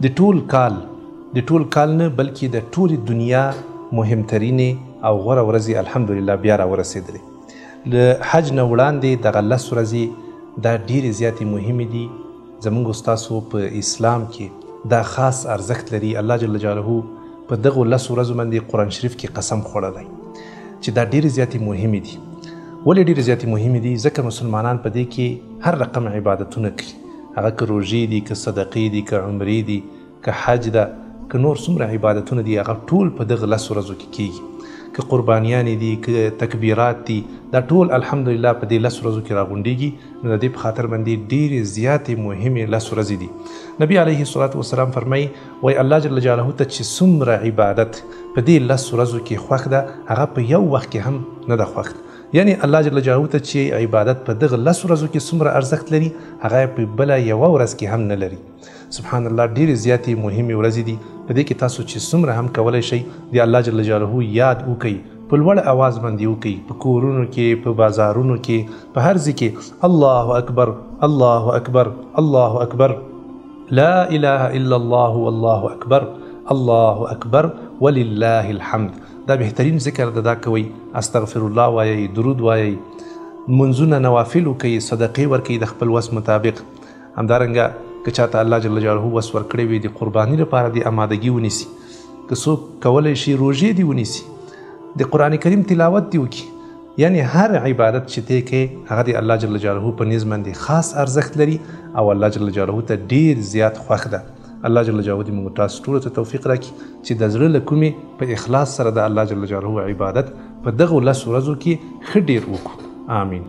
د ټول کال نه بلکې د ټولې دنیا مهمترینې او غوره ورځې الحمدلله بیا راورسېدلې. له حج نه وړاندې دغه 10 ورځې دا ډېرې زیاتې مهمې دي. زموږ ستاسو په اسلام کې دا خاص ارزښت لري. الله جل جلاله په دغو 10 ورځو باندې قرآن شریف کې قسم خوړلی چې دا ډېرې زیاتې مهمې دي. ولې ډېرې زیاتې مهمې دي؟ ځکه مسلمانان په دې کې هر رقم عبادتونه کوي، هغه که روژې دي، که صدقې دي، که عمرې دي، که حج ده، که نور څومره عبادتونه دي، هغه ټول په دغه 10 ورځو کې کیږي. که قربانیانې دي، که تکبیرات دي، دا ټول الحمدلله په دې 10 ورځو کې راغونډېږي. نو د دې په خاطر باندې ډېرې زیاتې مهمې 10 ورځې دي. نبي علیه الصلاة والسلام فرمایي وایي الله جل جلاله ته چې څومره عبادت په دې 10 ورځو کې خوښ ده، هغه په یو وخت کې هم نه ده خوښ. یعنی الله جل جلاله ته چې عبادت په دغه 10 ورځو کې څومره ارزښت لري، هغه په بله یوه ورځ کې هم نه لري. سبحان الله، ډېرې زیاتې مهمې ورځې دي. په دې کې تاسو چې څومره هم کولی شئ د الله جل جلاله یاد وکئ، په لوړ اواز باندې وکئ، په کورونو کې، په بازارونو کې، په هر ځای کې الله اکبر الله اکبر الله اکبر، لا اله الا الله والله اکبر، الله اکبر ولله الحمد. دا بهترین ذکر ده. دا کوئ، استغفر الله وایئ، درود وایئ، منځونه نوافل وکئ، صدقې ورکئ د خپل وس مطابق. همدارنګه که چاته الله جل جلاله وس ورکړی وي د قرباني لپاره د امادګي ونیسي، که څوک کولی شي روژې دې ونیسي، د قرآن کریم تلاوت دې وکړي. یعنی هر عبادت چې تی کوې هغه د الله جل جلاله په نیز باندې خاص ارزښت لري او الله جل جلاله ته ډېر زیات خوښ ده. الله جل جلاله دې موږ تاسو ټولو ته توفیق راکړي چې د زړه له کومې په اخلاص سره د الله جل جلاله عبادت په دغو 10 ورځو کې ښه ډېر وکړو. آمین.